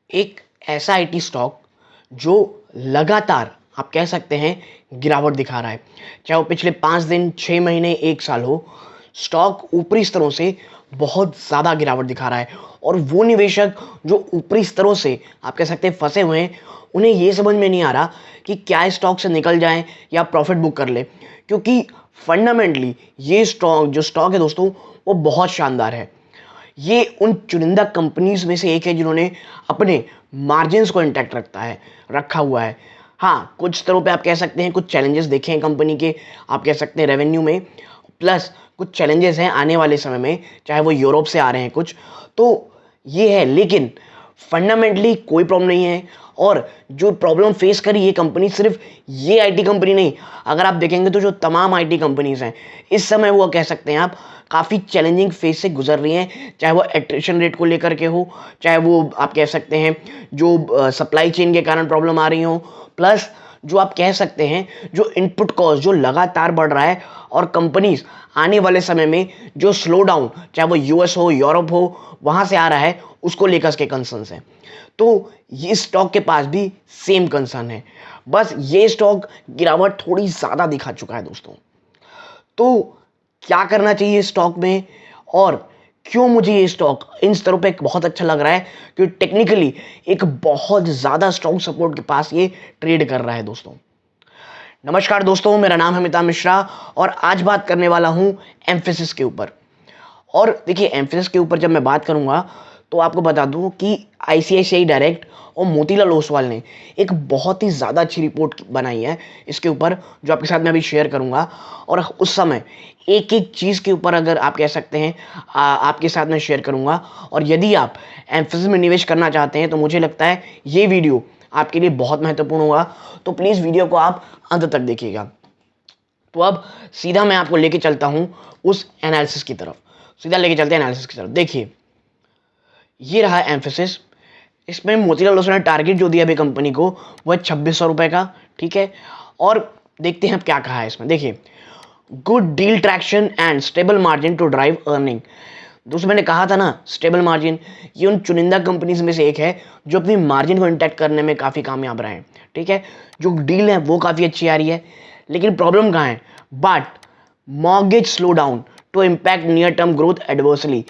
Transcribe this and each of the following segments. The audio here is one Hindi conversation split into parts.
एक ऐसा आईटी स्टॉक जो लगातार आप कह सकते हैं गिरावट दिखा रहा है, चाहे वो पिछले 5 दिन, 6 महीने, 1 साल हो। स्टॉक ऊपरी स्तरों से बहुत ज़्यादा गिरावट दिखा रहा है और वो निवेशक जो ऊपरी स्तरों से आप कह सकते हैं फंसे हुए हैं, उन्हें ये समझ में नहीं आ रहा कि क्या इस स्टॉक से निकल जाएं या प्रॉफिट बुक कर ले, क्योंकि फंडामेंटली ये स्टॉक है दोस्तों, वो बहुत शानदार है। ये उन चुनिंदा कंपनीज में से एक है जिन्होंने अपने मार्जिन्स को इंटैक्ट रखा हुआ है। हाँ, कुछ स्तरों पे आप कह सकते हैं कुछ चैलेंजेस देखे हैं कंपनी के, आप कह सकते हैं रेवेन्यू में, प्लस कुछ चैलेंजेस हैं आने वाले समय में, चाहे वो यूरोप से आ रहे हैं कुछ, तो ये है। लेकिन फंडामेंटली कोई प्रॉब्लम नहीं है। और जो प्रॉब्लम फेस करी ये कंपनी, सिर्फ ये आईटी कंपनी नहीं, अगर आप देखेंगे तो जो तमाम आईटी कंपनीज हैं इस समय, वो कह सकते हैं आप काफ़ी चैलेंजिंग फेज से गुजर रही हैं, चाहे वो एट्रिशन रेट को लेकर के हो, चाहे वो आप कह सकते हैं जो सप्लाई चेन के कारण प्रॉब्लम आ रही हो, प्लस जो आप कह सकते हैं जो इनपुट कॉस्ट जो लगातार बढ़ रहा है, और कंपनीज आने वाले समय में जो स्लो डाउन, चाहे वो यूएस हो, यूरोप हो, वहाँ से आ रहा है, उसको लेकर के कंसर्न्स हैं। तो ये स्टॉक के पास भी सेम कंसर्न है, बस ये स्टॉक गिरावट थोड़ी ज़्यादा दिखा चुका है दोस्तों। तो क्या करना चाहिए स्टॉक में, और क्यों मुझे ये स्टॉक इन स्तरों पे बहुत अच्छा लग रहा है, क्योंकि टेक्निकली एक बहुत ज़्यादा स्ट्रॉन्ग सपोर्ट के पास ये ट्रेड कर रहा है दोस्तों। नमस्कार दोस्तों, मेरा नाम है मिता मिश्रा और आज बात करने वाला हूं एम्फेसिस के ऊपर। और देखिए, एम्फेसिस के ऊपर जब मैं बात करूंगा तो आपको बता दूं कि आईसीआईसीआई डायरेक्ट और मोतीलाल ओसवाल ने एक बहुत ही ज़्यादा अच्छी रिपोर्ट बनाई है इसके ऊपर, जो आपके साथ मैं अभी शेयर करूंगा। और उस समय एक एक चीज़ के ऊपर, अगर आप कह सकते हैं, आपके साथ मैं शेयर करूंगा। और यदि आप एम्फेसिस में निवेश करना चाहते हैं तो मुझे लगता है ये वीडियो आपके लिए बहुत महत्वपूर्ण होगा, तो प्लीज़ वीडियो को आप अंत तक देखिएगा। तो अब सीधा मैं आपको लेके चलता हूं उस एनालिसिस की तरफ, सीधा लेके चलते हैं एनालिसिस की तरफ। देखिए, ये रहा एम्फेसिस। इसमें मोतीलाल ओसवाल ने टारगेट जो दिया अभी कंपनी को, वो है 2600 रुपये का, ठीक है। और देखते हैं अब क्या कहा है इसमें। देखिए, good deal traction and stable margin to drive earning. दोस्तों, मैंने कहा था ना, स्टेबल मार्जिन, ये उन चुनिंदा कंपनीज में से एक है जो अपनी मार्जिन को इंटैक्ट करने में काफ़ी कामयाब रहे हैं, ठीक है। जो डील है वो काफ़ी अच्छी आ रही है, लेकिन प्रॉब्लम कहाँ है? But mortgage slow down to impact near term growth adversely.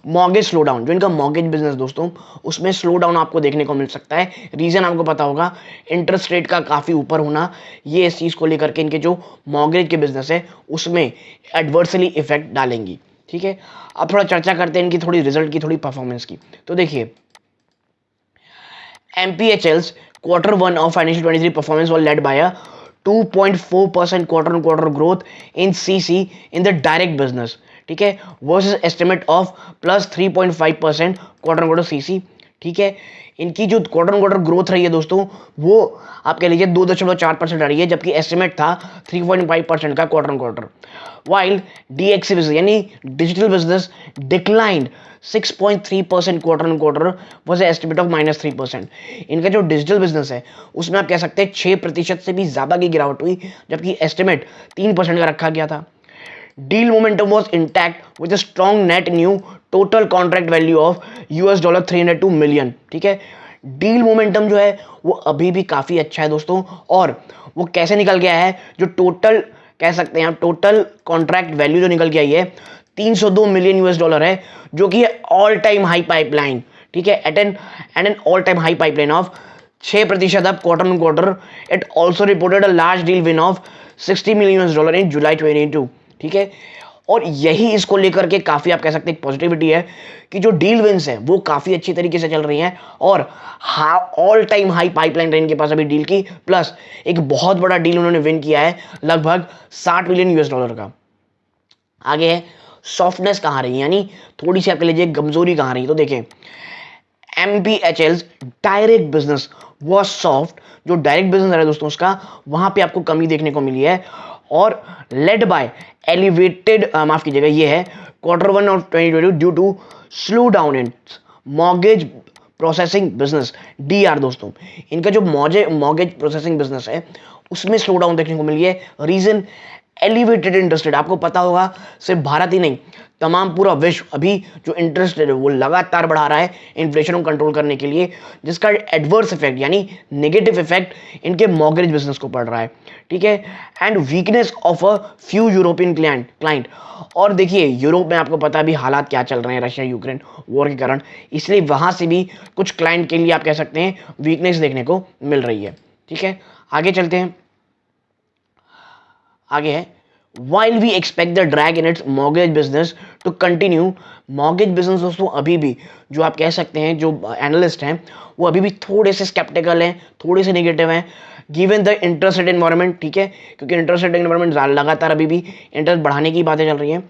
Mortgage slow down, जो इनका मॉर्गेज बिजनेस दोस्तों, उसमें स्लो डाउन आपको देखने को मिल सकता है। रीज़न आपको पता होगा, इंटरेस्ट रेट का काफ़ी ऊपर होना, ये इस चीज़ को लेकर के इनके जो मॉर्गेज के बिजनेस है उसमें एडवर्सली इफेक्ट डालेंगी, ठीक है। अब थोड़ा चर्चा करते हैं इनकी थोड़ी रिजल्ट की, थोड़ी परफॉर्मेंस की। तो देखिए, MPHL's Q1 of financial 23 performance was led by a 2.4% quarter-on-quarter growth in CC in the direct business, ठीक है, versus estimate of plus 3.5% quarter quarter CC, ठीक है। इनकी जो क्वार्टर क्वार्टर ग्रोथ रही है दोस्तों, वो आप कह लीजिए 2.4% आ रही है, जबकि एस्टिमेट था 3.5% का quarter quarter. While DXC business यानी digital business declined 6.3% quarter quarter, was estimate of -3%। इनका जो डिजिटल बिजनेस है उसमें आप कह सकते हैं 6% से भी ज़्यादा की गिरावट हुई, जबकि एस्टिमेट 3% का रखा गया था। Deal momentum was intact with a strong net new total contract value of $302 million, ठीक है। डील मोमेंटम जो है वो अभी भी काफ़ी अच्छा है दोस्तों, और वो कैसे निकल गया है, जो टोटल कह सकते हैं आप टोटल कॉन्ट्रैक्ट वैल्यू जो निकल के आई है $302 मिलियन है, जो कि ऑल टाइम हाई पाइपलाइन, ठीक है, at an all time high pipeline of 6% अब quarter on quarter. It also reported a large deal win of $60 million in July 2022, ठीक है। और यही इसको लेकर के काफ़ी आप कह सकते हैं पॉजिटिविटी है कि जो डील विंस हैं वो काफ़ी अच्छी तरीके से चल रही हैं, और ऑल टाइम हाई पाइपलाइन रही इनके पास अभी डील की, प्लस एक बहुत बड़ा डील उन्होंने विन किया है लगभग $60 मिलियन का। आगे है सॉफ्टनेस कहाँ रही, यानी थोड़ी सी आप कह लीजिए कमजोरी कहाँ रही। तो देखें, MPHL's direct business was soft. जो डायरेक्ट बिजनेस है दोस्तों उसका, वहां पे आपको कमी देखने को मिली है, और लेड बाय एलिवेटेड, माफ कीजिएगा, ये है Q1 of 2022 due to slow down in mortgage processing business DR दोस्तों। इनका जो मॉर्गेज प्रोसेसिंग बिजनेस है उसमें स्लो डाउन देखने को मिली है। रीजन एलिवेटेड इंटरेस्ट रेट, आपको पता होगा सिर्फ भारत ही नहीं तमाम पूरा विश्व अभी जो इंटरेस्ट रेट है वो लगातार बढ़ा रहा है इन्फ्लेशन को कंट्रोल करने के लिए, जिसका एडवर्स इफेक्ट यानी नेगेटिव इफेक्ट इनके मॉर्गेज बिजनेस को पड़ रहा है, ठीक है। And weakness of a few European client, और देखिए यूरोप में आपको पता भी हालात क्या चल रहे हैं रशिया यूक्रेन वॉर के कारण, इसलिए वहां से भी कुछ क्लाइंट के लिए आप कह सकते हैं वीकनेस देखने को मिल रही है, ठीक है। आगे चलते हैं, आगे है while we expect the drag in its mortgage business to continue, mortgage business दोस्तों अभी भी जो आप कह सकते हैं जो एनालिस्ट हैं वो अभी भी थोड़े से स्केप्टिकल हैं, थोड़े से नेगेटिव हैं given the interest rate environment, ठीक है, क्योंकि इंटरेस्ट रेट एनवायरनमेंट लगातार अभी भी इंटरेस्ट बढ़ाने की बातें चल रही हैं।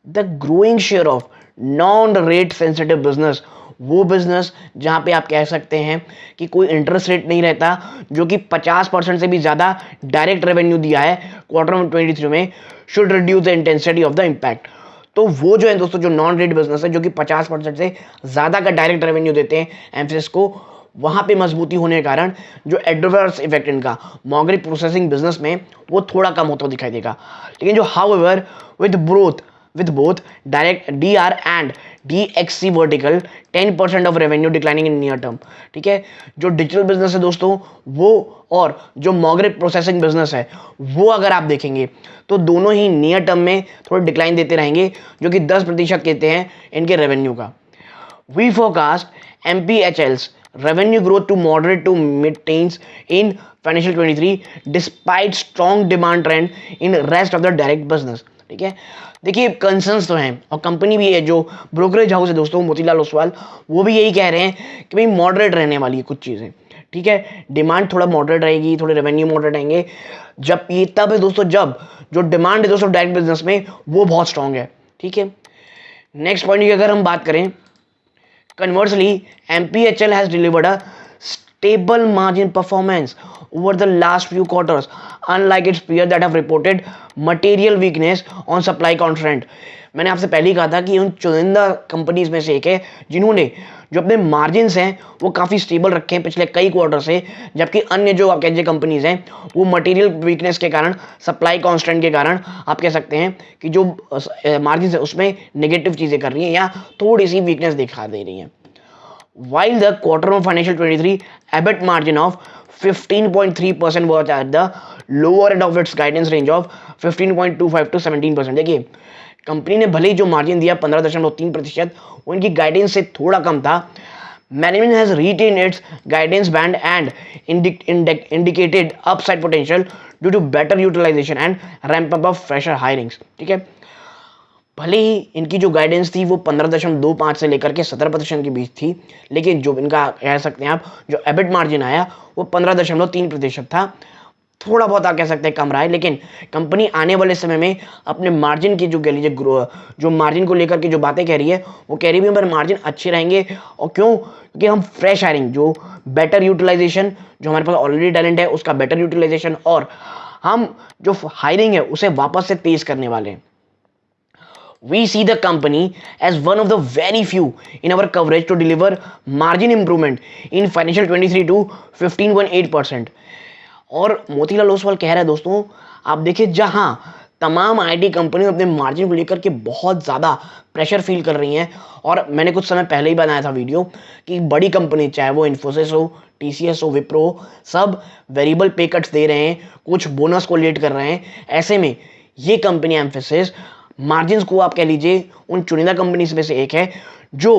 The growing share of non rate sensitive business, वो बिजनेस जहां पे आप कह सकते हैं कि कोई इंटरेस्ट रेट नहीं रहता, जो कि 50% से भी ज्यादा डायरेक्ट रेवेन्यू दिया है क्वार्टर 23 में, should reduce the intensity of the impact. तो वो जो है दोस्तों जो नॉन रेट बिजनेस है जो कि 50% से ज्यादा का डायरेक्ट रेवेन्यू देते हैं एम्फेसिस को, वहां पे मजबूती होने के कारण जो एडवर्स इफेक्ट इनका मॉर्गेज प्रोसेसिंग बिजनेस में वो थोड़ा कम होता दिखाई देगा। लेकिन जो however with both direct DR and DXC vertical 10% of revenue declining in near term, ठीक है। जो डिजिटल बिजनेस है दोस्तों वो और जो मॉर्गेज प्रोसेसिंग बिजनेस है वो अगर आप देखेंगे तो दोनों ही नियर टर्म में थोड़ा डिक्लाइन देते रहेंगे, जो कि 10% कहते हैं इनके रेवेन्यू का। We forecast MPHL's revenue growth to moderate to mid-teens in financial 23 despite strong demand trend in rest of the direct business, ठीक है। देखिए कंसर्न्स तो हैं और कंपनी भी है जो ब्रोकरेज हाउस है दोस्तों मोतीलाल ओसवाल, वो भी यही कह रहे हैं कि भाई मॉडरेट रहने वाली है कुछ चीज़ें, ठीक है। डिमांड थोड़ा मॉडरेट रहेगी, थोड़े रेवेन्यू मॉडरेट रहेंगे, जब ये तब है दोस्तों जब जो डिमांड है दोस्तों डायरेक्ट बिजनेस में वो बहुत स्ट्रांग है, ठीक है। नेक्स्ट पॉइंट की अगर हम बात करें, conversely MPHL has delivered a stable margin performance over the last few quarters unlike its peers that have reported material weakness on supply constraint। मैंने आपसे पहले ही कहा था कि उन चुनिंदा कंपनीज में से एक है जिन्होंने जो अपने मार्जिन्स हैं वो काफ़ी स्टेबल रखे हैं पिछले कई क्वार्टर से, जबकि अन्य जो आप कह लीजिए कंपनीज हैं वो मटेरियल वीकनेस के कारण, सप्लाई कॉन्स्टेंट के कारण आप कह सकते हैं कि जो मार्जिन्स है उसमें नेगेटिव चीज़ें कर रही हैं या थोड़ी सी वीकनेस दिखा दे रही हैं। While the quarter of financial 23 EBIT margin of 15.3% was at the lower end of its guidance range of 15.25 to 17%। देखिए कंपनी ने भले ही जो मार्जिन दिया 15.3%, उनकी गाइडेंस से थोड़ा कम था। Management has retained its guidance band and indicated upside potential due to better utilisation and ramp up of fresher hirings, ठीक है। भले ही इनकी जो गाइडेंस थी वो 15.25 से लेकर के 17% के बीच थी, लेकिन जो इनका कह सकते हैं आप जो एबिट मार्जिन आया वो 15.3% था, थोड़ा बहुत आप कह सकते हैं कम रहा है। लेकिन कंपनी आने वाले समय में अपने मार्जिन की जो कह लीजिए जो मार्जिन को लेकर के जो बातें कह रही है वो कह रही है हमारे मार्जिन अच्छे रहेंगे। और क्यों? क्योंकि हम फ्रेश हायरिंग जो बेटर यूटिलाइजेशन, जो हमारे पास ऑलरेडी टैलेंट है उसका बेटर यूटिलाइजेशन, और हम जो हायरिंग है उसे वापस से तेज करने वाले हैं। We see the company as one of the very few in our coverage to deliver margin improvement in financial 23 to 15.8%। और मोतीलाल ओसवाल कह रहा है दोस्तों, आप देखिए जहां तमाम आईटी कंपनी अपने मार्जिन को लेकर के बहुत ज़्यादा प्रेशर फील कर रही हैं, और मैंने कुछ समय पहले ही बनाया था वीडियो कि बड़ी कंपनी चाहे वो इन्फोसिस हो, TCS हो, विप्रो हो, सब वेरिएबल पे कट्स दे रहे हैं, कुछ बोनस को लेट कर रहे हैं। ऐसे में ये कंपनी एम्फेसिस मार्जिन्स को आप कह लीजिए उन चुनिंदा कंपनीज में से एक है जो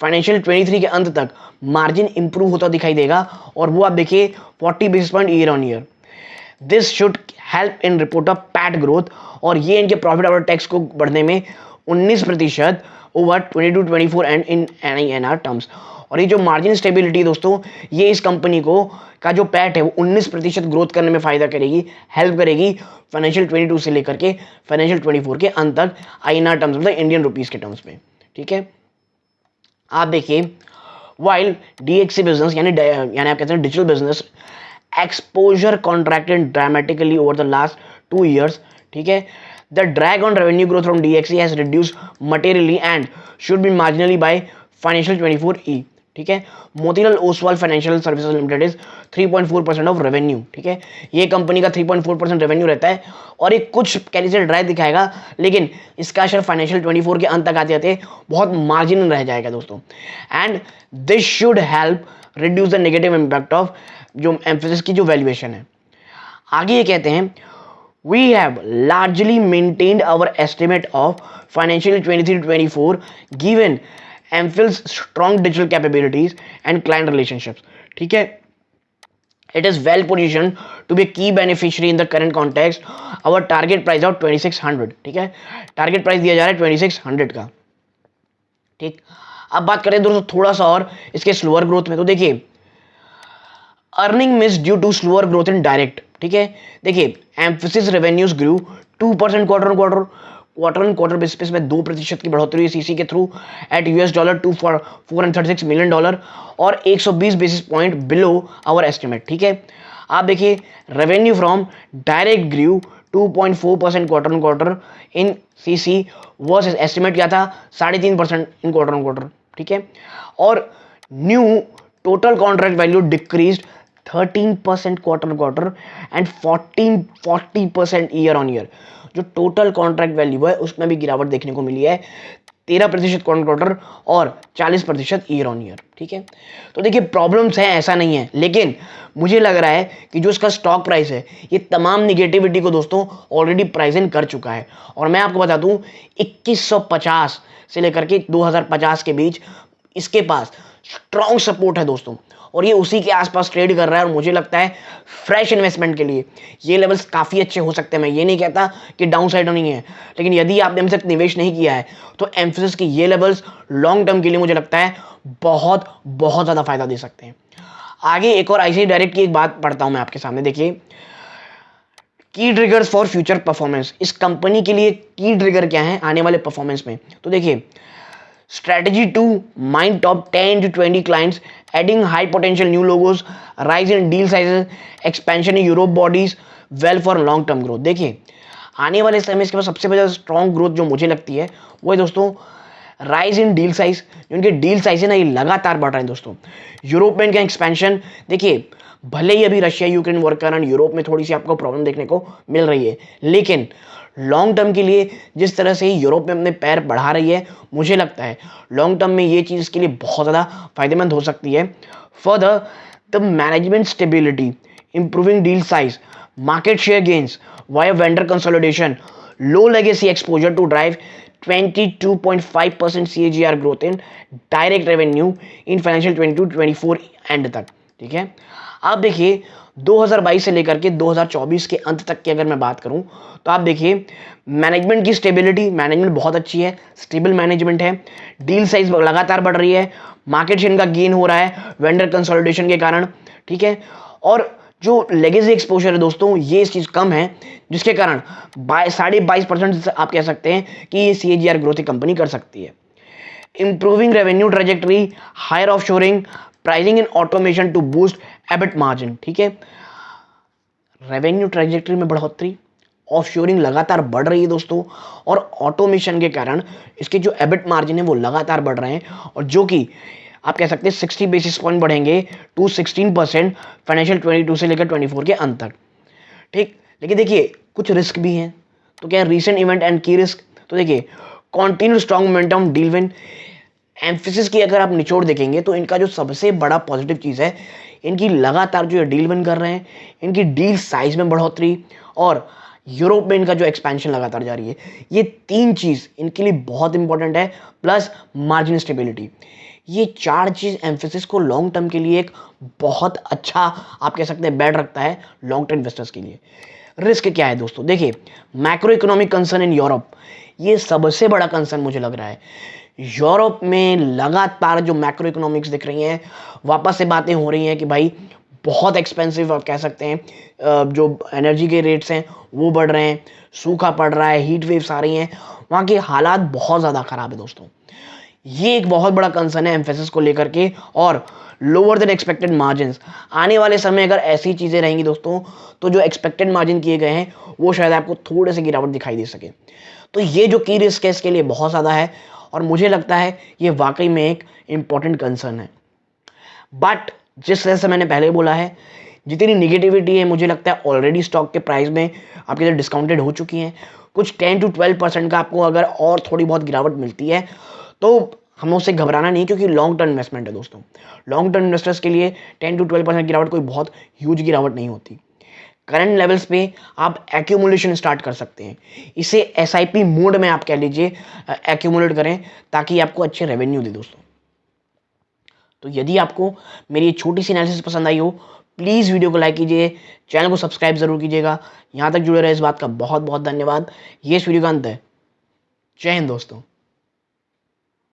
फाइनेंशियल 23 के अंत तक मार्जिन इंप्रूव होता दिखाई देगा, और वो आप देखिए 40 basis point year on year. This should help in report of PAT growth, और ये इनके प्रॉफिट आफ्टर टैक्स को बढ़ने में 19% over 22-24 and in NINR terms. और ये जो मार्जिन स्टेबिलिटी दोस्तों, ये इस कंपनी को का जो पैट है वो 19% ग्रोथ करने में फायदा करेगी, हेल्प करेगी फाइनेंशियल 22 से लेकर के फाइनेंशियल 24 के अंत तक INR टर्म्स मतलब इंडियन रुपीस के टर्म्स में, ठीक है। आप देखिए वाइल DXC बिजनेस यानी आप कहते हैं digital business exposure contracted dramatically over the last 2 years, ठीक है। The drag on revenue growth from DXC has reduced materially and should be marginally by financial 24E, ठीक है। Motilal Oswal financial services limited is 3.4% of revenue, ठीक है। ये कंपनी का 3.4% रेवेन्यू रहता है और ये कुछ कैरी से ड्राइव दिखाएगा, लेकिन इसका असर फाइनेंशियल 24 के अंत तक आते आते बहुत मार्जिनल रह जाएगा दोस्तों। And this should help reduce the negative impact of जो एम्फेसिस की जो वैल्यूएशन है। आगे ये कहते हैं we have largely maintained our estimate of financial 23-24 given Mphil's strong digital capabilities and client relationships, ठीक है। It is well positioned to be a key beneficiary in the current context. Our target price of 2600, ठीक है। टारगेट प्राइस दिया जा रहा है 2600 का, ठीक। अब बात करें दोस्तों थोड़ा सा और इसके स्लोअर ग्रोथ में, तो देखिए earning miss due to slower growth in direct, ठीक है। देखिए Mphasis revenues grew 2% quarter on quarter basis में 2% की बढ़ोतरी हुई सीसी के थ्रू एट $436 मिलियन और 120 basis point below our estimate, ठीक है। आप देखिए revenue from direct grew 2.4% quarter on quarter in CC versus estimate क्या था 3.5% इन क्वार्टर ऑन क्वार्टर, ठीक है। और new total contract value decreased 13% quarter quarter and 40% year on year. जो टोटल कॉन्ट्रैक्ट वैल्यू है उसमें भी गिरावट देखने को मिली है, 13% क्वार्टर क्वार्टर और 40% ईयर ऑन ईयर, ठीक है। तो देखिए प्रॉब्लम्स हैं, ऐसा नहीं है, लेकिन मुझे लग रहा है कि जो इसका स्टॉक प्राइस है ये तमाम निगेटिविटी को दोस्तों ऑलरेडी प्राइस इन कर चुका है। और मैं आपको बता दूं 2150 से लेकर के 2050 के बीच इसके पास स्ट्रॉन्ग सपोर्ट है दोस्तों, और ये उसी के आसपास ट्रेड कर रहा है। और मुझे लगता है फ्रेश इन्वेस्टमेंट के लिए ये लेवल्स काफ़ी अच्छे हो सकते हैं। मैं ये नहीं कहता कि डाउन साइड नहीं है, लेकिन यदि आपने हमसे निवेश नहीं किया है तो एम्फेसिस की ये लेवल्स लॉन्ग टर्म के लिए मुझे लगता है बहुत बहुत ज़्यादा फायदा दे सकते हैं। आगे एक और आईसीआईसीआई डायरेक्ट की एक बात पढ़ता हूँ मैं आपके सामने। देखिए की ट्रिगर्स फॉर फ्यूचर परफॉर्मेंस, इस कंपनी के लिए की ट्रिगर क्या है आने वाले परफॉर्मेंस में। तो देखिए strategy to mine top 10 to 20 clients, adding high potential new logos, rise in deal sizes, expansion in Europe bodies, well for long term growth। देखिए आने वाले समय इसके पास सबसे बड़ा स्ट्रॉन्ग ग्रोथ जो मुझे लगती है वो है दोस्तों राइज इन डील साइज। जो इनके डील साइज है ना ये लगातार बढ़ रहे हैं दोस्तों। यूरोप में इनका एक्सपेंशन, देखिए भले ही अभी रशिया यूक्रेन वॉर के कारण यूरोप में थोड़ी सी आपको प्रॉब्लम देखने को मिल रही है, लेकिन लॉन्ग टर्म के लिए जिस तरह से यूरोप में अपने पैर बढ़ा रही है, मुझे लगता है लॉन्ग टर्म में ये चीज़ इसके लिए बहुत ज़्यादा फायदेमंद हो सकती है। Further the management stability, improving deal size, market share gains via vendor consolidation, low legacy exposure to drive 22.5% CAGR growth in direct revenue in financial 22-24 end तक, ठीक है। आप देखिए 2022 से लेकर के 2024 के अंत तक की अगर मैं बात करूं तो आप देखिए मैनेजमेंट की स्टेबिलिटी, मैनेजमेंट बहुत अच्छी है, स्टेबल मैनेजमेंट है, डील साइज लगातार बढ़ रही है, मार्केट शेयर का गेन हो रहा है वेंडर कंसोलिडेशन के कारण, ठीक है। और जो लेगेसी एक्सपोजर है दोस्तों ये इस चीज़ कम है, जिसके कारण 22.5% आप कह सकते हैं कि ये CAGR ग्रोथ कंपनी कर सकती है। Improving revenue trajectory, higher offshoring, pricing in automation to boost EBIT margin, ठीक है। रेवेन्यू ट्रेजेक्टरी में बढ़ोतरी, ऑफशोरिंग लगातार बढ़ रही है दोस्तों, और ऑटोमेशन के कारण इसके जो एबिट मार्जिन है वो लगातार बढ़ रहे हैं, और जो कि आप कह सकते हैं 60 बेसिस पॉइंट बढ़ेंगे टू 16% फाइनेंशियल 22 से लेकर 24 के अंत तक, ठीक। लेकिन देखिए कुछ रिस्क भी हैं, तो क्या रीसेंट इवेंट एंड की रिस्क, तो देखिए continue strong momentum deal win. Emphasis की अगर आप निचोड़ देखेंगे तो इनका जो सबसे बड़ा पॉजिटिव चीज़ है इनकी लगातार जो डील विन कर रहे हैं, इनकी डील साइज में बढ़ोतरी, और यूरोप में इनका जो एक्सपेंशन लगातार जारी है, ये तीन चीज़ इनके लिए बहुत इंपॉर्टेंट है, प्लस मार्जिन स्टेबिलिटी। ये चार चीज़ एम्फेसिस को लॉन्ग टर्म के लिए एक बहुत अच्छा आप कह सकते हैं बेड रखता है लॉन्ग टर्म इन्वेस्टर्स के लिए। रिस्क क्या है दोस्तों, देखिए macro economic concern in Europe, ये सबसे बड़ा कंसर्न मुझे लग रहा है। यूरोप में लगातार जो मैक्रो इकोनॉमिक्स दिख रही हैं, वापस से बातें हो रही हैं कि भाई बहुत एक्सपेंसिव आप कह सकते हैं, जो एनर्जी के रेट्स हैं वो बढ़ रहे हैं, सूखा पड़ रहा है, हीट वेव्स आ रही हैं, वहाँ के हालात बहुत ज़्यादा ख़राब है दोस्तों। ये एक बहुत बड़ा कंसर्न है एम्फेसिस को लेकर के, और लोअर देन एक्सपेक्टेड मार्जिन्स। आने वाले समय अगर ऐसी चीज़ें रहेंगी दोस्तों तो जो एक्सपेक्टेड मार्जिन किए गए हैं वो शायद आपको थोड़े से गिरावट दिखाई दे सके। तो ये जो की रिस्क है इसके लिए बहुत ज़्यादा है, और मुझे लगता है ये वाकई में एक इम्पॉर्टेंट कंसर्न है। बट जिस तरह से मैंने पहले बोला है, जितनी निगेटिविटी है मुझे लगता है ऑलरेडी स्टॉक के प्राइस में आपके इधर डिस्काउंटेड हो चुकी हैं। कुछ 10 to 12% का आपको अगर और थोड़ी बहुत गिरावट मिलती है तो हमें उससे घबराना नहीं, क्योंकि लॉन्ग टर्म इन्वेस्टमेंट है दोस्तों। लॉन्ग टर्म इन्वेस्टर्स के लिए 10 to 12% गिरावट कोई बहुत ह्यूज गिरावट नहीं होती। करंट लेवल्स पे आप एक्यूमुलेशन स्टार्ट कर सकते हैं। इसे एसआईपी मोड में आप कह लीजिए एक्यूमुलेट करें, ताकि आपको अच्छे रेवेन्यू दे दोस्तों। तो यदि आपको मेरी छोटी सी एनालिसिस पसंद आई हो, प्लीज़ वीडियो को लाइक कीजिए, चैनल को सब्सक्राइब जरूर कीजिएगा। यहाँ तक जुड़े रहे इस बात का बहुत बहुत धन्यवाद। ये इस वीडियो का अंत है। जय हिंद दोस्तों।